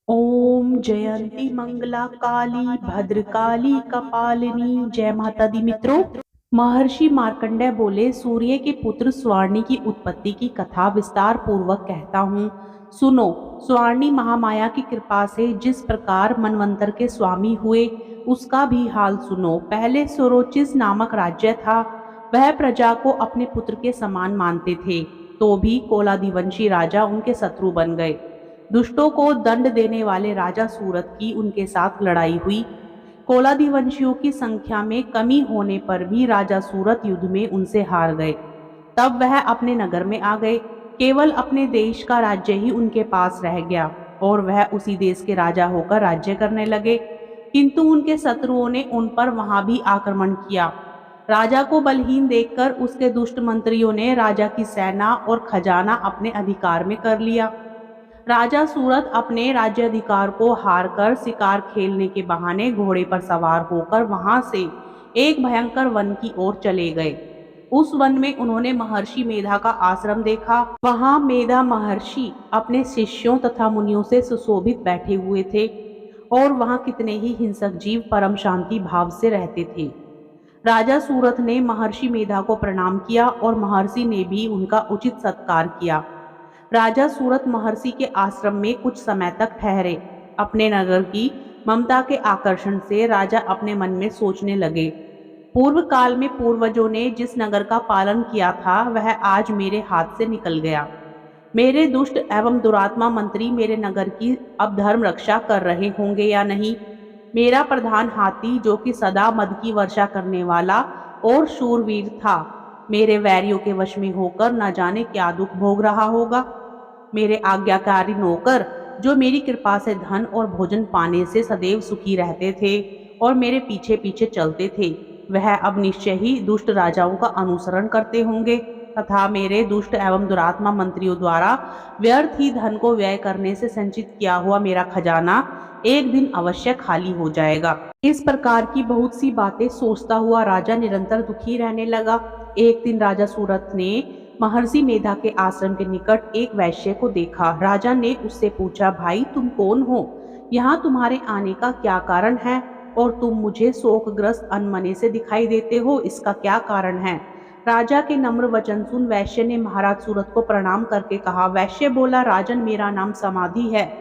ओम जयंती मंगला काली भद्रकाली कपालिनी। जय माता दी मित्रों। महर्षि मार्कंडेय बोले, सूर्य के पुत्र स्वर्णी की उत्पत्ति की कथा विस्तार पूर्वक कहता हूँ, सुनो। स्वर्णी महामाया की कृपा से जिस प्रकार मनवंतर के स्वामी हुए, उसका भी हाल सुनो। पहले सुरोचिस नामक राज्य था। वह प्रजा को अपने पुत्र के समान मानते थे, तो भी कोलादिवंशी राजा उनके शत्रु बन गए। दुष्टों को दंड देने वाले राजा सूरत की उनके साथ लड़ाई हुई। कोलादिवंशियों की संख्या में कमी होने पर भी राजा सूरत युद्ध में उनसे हार गए। तब वह अपने नगर में आ गए। केवल अपने देश का राज्य ही उनके पास रह गया और वह उसी देश के राजा होकर राज्य करने लगे। किंतु उनके शत्रुओं ने उन पर वहां भी आक्रमण किया। राजा को बलहीन देखकर उसके दुष्ट मंत्रियों ने राजा की सेना और खजाना अपने अधिकार में कर लिया। राजा सूरत अपने राज्याधिकार को हारकर शिकार खेलने के बहाने घोड़े पर सवार होकर वहां से एक भयंकर वन की ओर चले गए। उस वन में उन्होंने महर्षि मेधा का आश्रम देखा। वहां मेधा महर्षि अपने शिष्यों तथा मुनियों से सुशोभित बैठे हुए थे और वहां कितने ही हिंसक जीव परम शांति भाव से रहते थे। राजा सूरत ने महर्षि मेधा को प्रणाम किया और महर्षि ने भी उनका उचित सत्कार किया। राजा सूरत महर्षि के आश्रम में कुछ समय तक ठहरे। अपने नगर की ममता के आकर्षण से राजा अपने मन में सोचने लगे, पूर्व काल में पूर्वजों ने जिस नगर का पालन किया था वह आज मेरे हाथ से निकल गया। मेरे दुष्ट एवं दुरात्मा मंत्री मेरे नगर की अब धर्म रक्षा कर रहे होंगे या नहीं। मेरा प्रधान हाथी, जो कि सदा मद की वर्षा करने वाला और शूरवीर था, मेरे वैरियों के वश में होकर न जाने क्या दुख भोग रहा होगा। मेरे आज्ञाकारी नौकर, जो मेरी कृपा से धन और भोजन पाने से सदैव सुखी रहते थे और मेरे पीछे पीछे चलते थे, वह अब निश्चय ही दुष्ट राजाओं का अनुसरण करते होंगे तथा मेरे दुष्ट एवं दुरात्मा मंत्रियों द्वारा व्यर्थ ही धन को व्यय करने से संचित किया हुआ मेरा खजाना एक दिन अवश्य खाली हो जाएगा। इस प्रकार की बहुत सी बातें सोचता हुआ राजा निरंतर दुखी रहने लगा। एक दिन राजा सूरत ने महर्षि मेधा के आश्रम के निकट एक वैश्य को देखा। राजा ने उससे पूछा, भाई तुम कौन हो? यहाँ तुम्हारे आने का क्या कारण है? और तुम मुझे शोकग्रस्त अनमने से दिखाई देते हो, इसका क्या कारण है? राजा के नम्र वचन सुन वैश्य ने महाराज सूरत को प्रणाम करके कहा। वैश्य बोला, राजन, मेरा नाम समाधि है।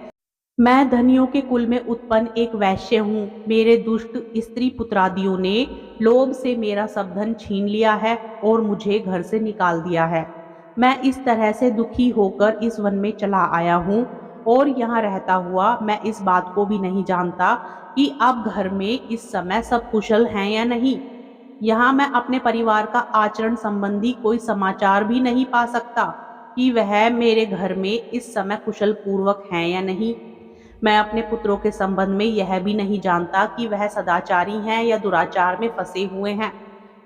मैं धनियों के कुल में उत्पन्न एक वैश्य हूँ। मेरे दुष्ट स्त्री पुत्रादियों ने लोभ से मेरा सब धन छीन लिया है और मुझे घर से निकाल दिया है। मैं इस तरह से दुखी होकर इस वन में चला आया हूँ और यहाँ रहता हुआ मैं इस बात को भी नहीं जानता कि अब घर में इस समय सब कुशल हैं या नहीं। यहाँ मैं अपने परिवार का आचरण संबंधी कोई समाचार भी नहीं पा सकता कि वह मेरे घर में इस समय कुशल पूर्वक हैं या नहीं। मैं अपने पुत्रों के संबंध में यह भी नहीं जानता कि वह सदाचारी हैं या दुराचार में फंसे हुए हैं।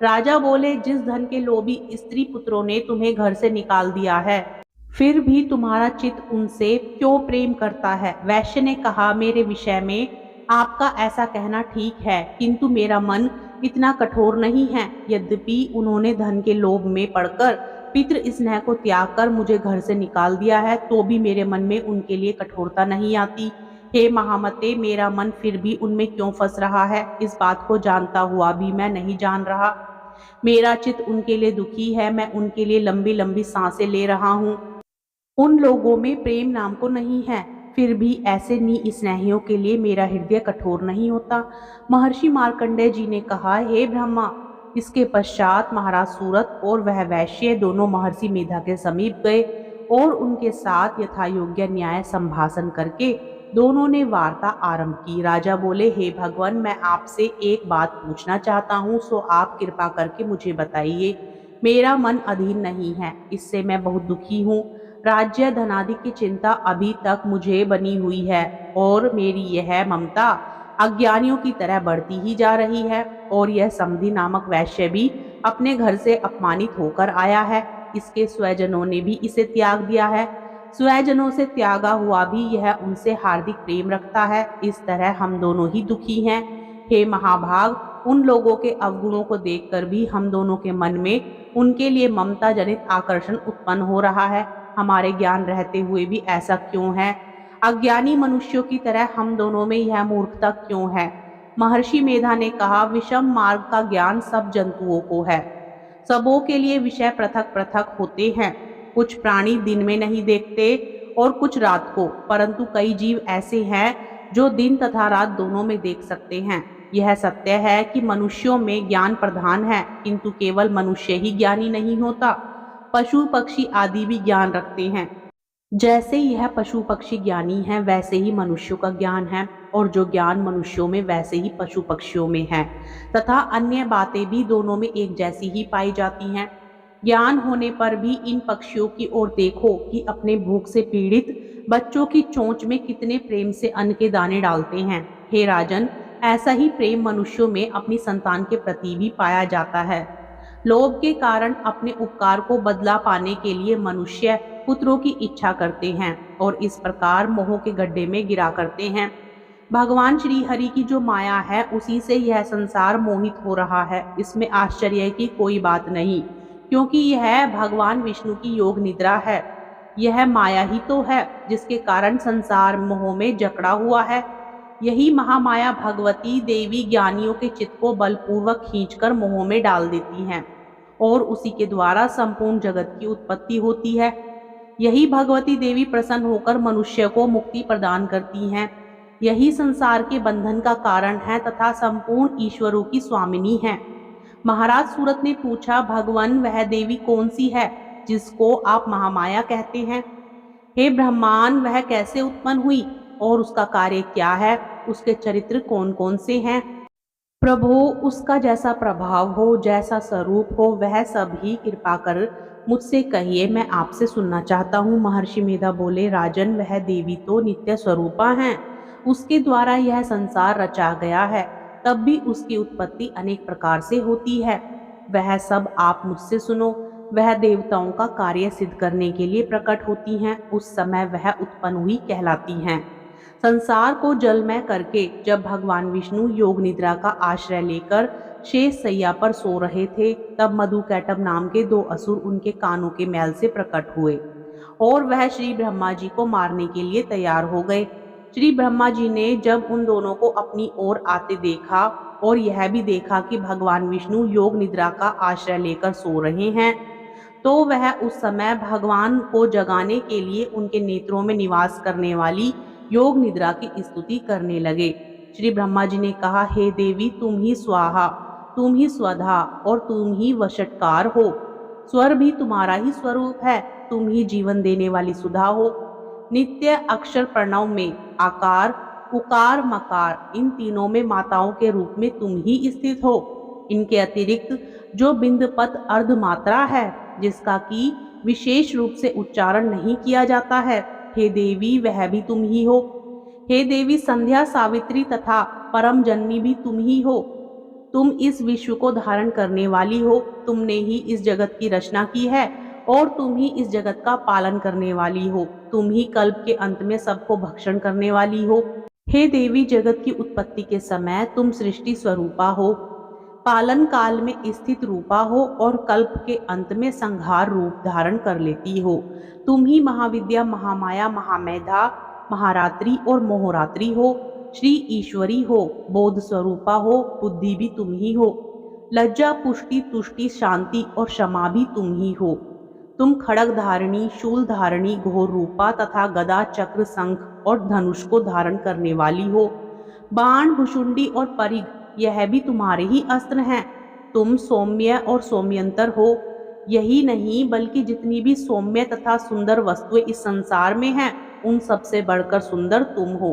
राजा बोले, जिस धन के लोभी स्त्री पुत्रों ने तुम्हें घर से निकाल दिया है, फिर भी तुम्हारा चित्त उनसे क्यों प्रेम करता है? वैश्य ने कहा, मेरे विषय में आपका ऐसा कहना ठीक है, किंतु मेरा मन इतना कठोर नहीं है। यद्यपि उन्होंने धन के लोभ में पड़कर पितृ स्नेह को त्याग कर मुझे घर से निकाल दिया है, तो भी मेरे मन में उनके लिए कठोरता नहीं आती। हे महामते, मेरा मन फिर भी उनमें क्यों फंस रहा है, इस बात को जानता हुआ भी मैं नहीं जान रहा। मेरा चित्त उनके लिए दुखी है। मैं उनके लिए लंबी लंबी सांसें ले रहा हूँ। उन लोगों में प्रेम नाम को नहीं है, फिर भी ऐसे निस्नेहियों के लिए मेरा हृदय कठोर नहीं होता। महर्षि मार्कंडेय जी ने कहा, हे ब्रह्मा। इसके पश्चात महाराज सूरत और वह वैश्य दोनों महर्षि मेधा के समीप गए और उनके साथ यथायोग्य न्याय संभाषण करके दोनों ने वार्ता आरंभ की। राजा बोले, हे भगवान, मैं आपसे एक बात पूछना चाहता हूँ, सो आप कृपा करके मुझे बताइए। मेरा मन अधीन नहीं है, इससे मैं बहुत दुखी हूँ। राज्य धनादि की चिंता अभी तक मुझे बनी हुई है और मेरी यह ममता अज्ञानियों की तरह बढ़ती ही जा रही है। और यह समधि नामक वैश्य भी अपने घर से अपमानित होकर आया है। इसके स्वजनों ने भी इसे त्याग दिया है। स्वजनों से त्यागा हुआ भी यह उनसे हार्दिक प्रेम रखता है। इस तरह हम दोनों ही दुखी हैं। हे महाभाग, उन लोगों के अवगुणों को देखकर भी हम दोनों के मन में उनके लिए ममता जनित आकर्षण उत्पन्न हो रहा है। हमारे ज्ञान रहते हुए भी ऐसा क्यों है? अज्ञानी मनुष्यों की तरह हम दोनों में यह मूर्खता क्यों है? महर्षि मेधा ने कहा, विषम मार्ग का ज्ञान सब जंतुओं को है। सबों के लिए विषय पृथक पृथक होते हैं। कुछ प्राणी दिन में नहीं देखते और कुछ रात को, परंतु कई जीव ऐसे हैं जो दिन तथा रात दोनों में देख सकते हैं। यह सत्य है कि मनुष्यों में ज्ञान प्रधान है, किंतु केवल मनुष्य ही ज्ञानी नहीं होता। पशु पक्षी आदि भी ज्ञान रखते हैं। जैसे यह पशु पक्षी ज्ञानी है, वैसे ही मनुष्यों का ज्ञान है, और जो ज्ञान मनुष्यों में वैसे ही पशु पक्षियों में है, तथा अन्य बातें भी दोनों में एक जैसी ही पाई जाती हैं। ज्ञान होने पर भी इन पक्षियों की ओर देखो कि अपने भूख से पीड़ित बच्चों की चोंच में कितने प्रेम से अन्न के दाने डालते हैं। हे राजन, ऐसा ही प्रेम मनुष्यों में अपनी संतान के प्रति भी पाया जाता है। लोभ के कारण अपने उपकार को बदला पाने के लिए मनुष्य पुत्रों की इच्छा करते हैं और इस प्रकार मोह के गड्ढे में गिरा करते हैं। भगवान श्री हरि की जो माया है, उसी से यह संसार मोहित हो रहा है। इसमें आश्चर्य की कोई बात नहीं, क्योंकि यह भगवान विष्णु की योग निद्रा है। यह माया ही तो है जिसके कारण संसार मोह में जकड़ा हुआ है। यही महामाया भगवती देवी ज्ञानियों के चित्त को बलपूर्वक खींचकर मोह में डाल देती हैं और उसी के द्वारा संपूर्ण जगत की उत्पत्ति होती है। यही भगवती देवी प्रसन्न होकर मनुष्य को मुक्ति प्रदान करती हैं। यही संसार के बंधन का कारण है तथा संपूर्ण ईश्वरों की स्वामिनी है। महाराज सूरत ने पूछा, भगवान वह देवी कौन सी है जिसको आप महामाया कहते हैं? हे ब्रह्मांड, वह कैसे उत्पन्न हुई और उसका कार्य क्या है? उसके चरित्र कौन कौन से हैं? प्रभु, उसका जैसा प्रभाव हो, जैसा स्वरूप हो, वह सब ही कृपा कर मुझसे कहिए, मैं आपसे सुनना चाहता हूँ। महर्षि मेधा बोले, राजन, वह देवी तो नित्य स्वरूपा हैं। उसके द्वारा यह संसार रचा गया है, तब भी उसकी उत्पत्ति अनेक प्रकार से होती है। वह सब आप मुझसे सुनो। वह देवताओं का कार्य सिद्ध करने के लिए प्रकट होती हैं। उस समय वह उत्पन्न हुई कहलाती हैं। संसार को जलमय करके जब भगवान विष्णु योग निद्रा का आश्रय लेकर शेष सैया पर सो रहे थे, तब मधुकैटभ नाम के दो असुर उनके कानों के मैल से प्रकट हुए और वह श्री ब्रह्मा जी को मारने के लिए तैयार हो गए। श्री ब्रह्मा जी ने जब उन दोनों को अपनी ओर आते देखा और यह भी देखा कि भगवान विष्णु योग निद्रा का आश्रय लेकर सो रहे हैं, तो वह उस समय भगवान को जगाने के लिए उनके नेत्रों में निवास करने वाली योग निद्रा की स्तुति करने लगे। श्री ब्रह्मा जी ने कहा, हे देवी, तुम ही स्वाहा, तुम ही स्वधा और तुम ही वशटकार हो। स्वर भी तुम्हारा ही स्वरूप है। तुम ही जीवन देने वाली सुधा हो। नित्य अक्षर प्रणव में आकार, उकार, मकार, इन तीनों में माताओं के रूप में तुम ही स्थित हो। इनके अतिरिक्त जो बिंदपत अर्ध मात्रा है, जिसका कि विशेष रूप से उच्चारण नहीं किया जाता है, हे देवी, वह भी तुम ही हो। हे देवी, संध्या, सावित्री तथा परम जन्मी भी तुम ही हो। तुम इस विश्व को धारण करने वाली हो। तुमने ही इस जगत की रचना की है और तुम ही इस जगत का पालन करने वाली हो। तुम ही कल्प के अंत में सबको भक्षण करने वाली हो। हे देवी, जगत की उत्पत्ति के समय तुम सृष्टि स्वरूपा हो, पालन काल में स्थित रूपा हो और कल्प के अंत में संहार रूप धारण कर लेती हो। तुम ही महाविद्या, महामाया, महामेधा, महारात्रि और मोहरात्रि हो। श्री ईश्वरी हो, बोध स्वरूपा हो, बुद्धि भी तुम ही हो। लज्जा, पुष्टि, तुष्टि, शांति और क्षमा भी तुम ही हो। तुम खड़ग धारिणी, शूल धारिणी, घोर रूपा तथा गदा, चक्र, शंख और धनुष को धारण करने वाली हो। बाण, भुषुंडी और परिघ, यह भी तुम्हारे ही अस्त्र हैं। तुम सौम्य और सौम्यंतर हो। यही नहीं, बल्कि जितनी भी सौम्य तथा सुंदर वस्तुएं इस संसार में हैं, उन सबसे बढ़कर सुंदर तुम हो।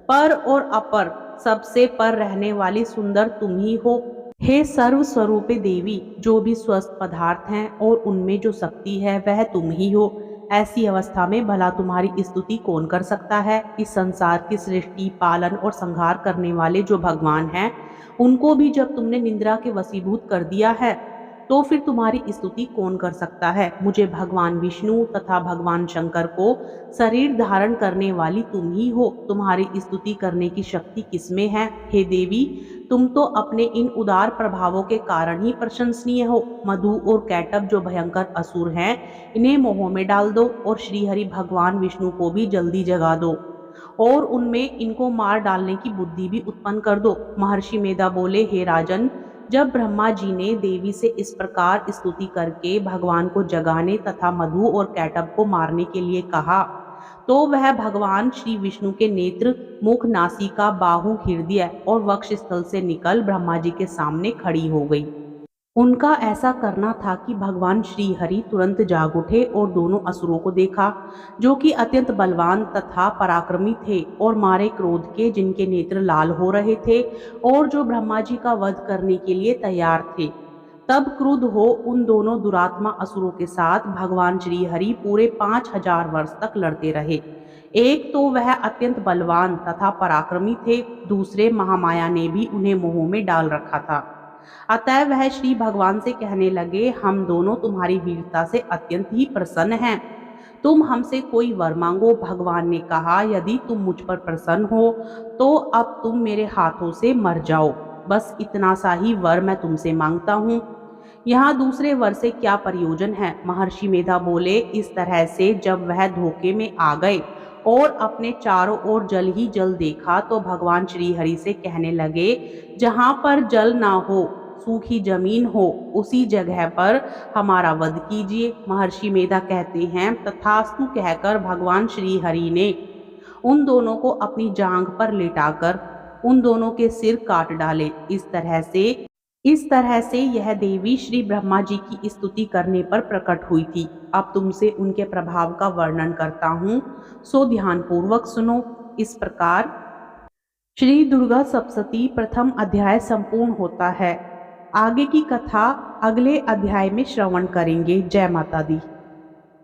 पर और अपर, सबसे पर रहने वाली सुंदर तुम ही हो। हे सर्व स्वरूपे देवी, जो भी स्वस्थ पदार्थ हैं और उनमें जो शक्ति है, वह तुम ही हो। ऐसी अवस्था में भला तुम्हारी स्तुति कौन कर सकता है? इस संसार की सृष्टि, पालन और संहार करने वाले जो भगवान हैं, उनको भी जब तुमने निंद्रा के वशीभूत कर दिया है, तो फिर तुम्हारी स्तुति कौन कर सकता है? मुझे भगवान विष्णु तथा भगवान शंकर को शरीर धारण करने वाली तुम ही हो। तुम्हारी स्तुति करने की शक्ति किसमें है? हे देवी, तुम तो अपने इन उदार प्रभावों के कारण ही प्रशंसनीय हो। मधु और कैटभ जो भयंकर असुर हैं, इन्हें मोह में डाल दो और श्रीहरि भगवान विष्णु को भी जल्दी जगा दो। और उनमें इनको मार डालने की बुद्धि भी उत्पन्न कर दो। महर्षि मेधा बोले, हे राजन, जब ब्रह्मा जी ने देवी से इस प्रकार स्तुति करके भगवान को जगाने तथा मधु और कैटभ को मारने के लिए कहा, तो वह भगवान श्री विष्णु के नेत्र, मुख, नासिका, बाहु, हृदय और वक्ष स्थल से निकल ब्रह्मा जी के सामने खड़ी हो गई। उनका ऐसा करना था कि भगवान श्री हरि तुरंत जाग उठे और दोनों असुरों को देखा, जो कि अत्यंत बलवान तथा पराक्रमी थे और मारे क्रोध के, जिनके नेत्र लाल हो रहे थे और जो ब्रह्मा जी का वध करने के लिए तैयार थे। तब क्रुद्ध हो उन दोनों दुरात्मा असुरों के साथ भगवान श्री हरि पूरे 5,000 वर्ष तक लड़ते रहे। एक तो वह अत्यंत बलवान तथा पराक्रमी थे, दूसरे महामाया ने भी उन्हें मोह में डाल रखा था। अतः वह श्री भगवान से कहने लगे, हम दोनों तुम्हारी वीरता से अत्यंत ही प्रसन्न हैं। तुम हमसे कोई वर मांगो। भगवान ने कहा, यदि तुम मुझ पर प्रसन्न हो तो अब तुम मेरे हाथों से मर जाओ। बस इतना सा ही वर मैं तुमसे मांगता हूँ। यहाँ दूसरे वर से क्या प्रयोजन है? महर्षि मेधा बोले, इस तरह से जब वह धोखे में आ गए और अपने चारों ओर जल ही जल देखा, तो भगवान श्री हरि से कहने लगे, जहाँ पर जल ना हो, सूखी जमीन हो, उसी जगह पर हमारा वध कीजिए। महर्षि मेधा कहते हैं, तथास्तु कहकर भगवान श्री हरि ने उन दोनों को अपनी जांघ पर लेटाकर उन दोनों के सिर काट डाले। इस तरह से यह देवी श्री ब्रह्मा जी की स्तुति करने पर प्रकट हुई थी। अब तुमसे उनके प्रभाव का वर्णन करता हूँ, सो ध्यान पूर्वक सुनो। इस प्रकार श्री दुर्गा सप्तशती प्रथम अध्याय संपूर्ण होता है। आगे की कथा अगले अध्याय में श्रवण करेंगे। जय माता दी।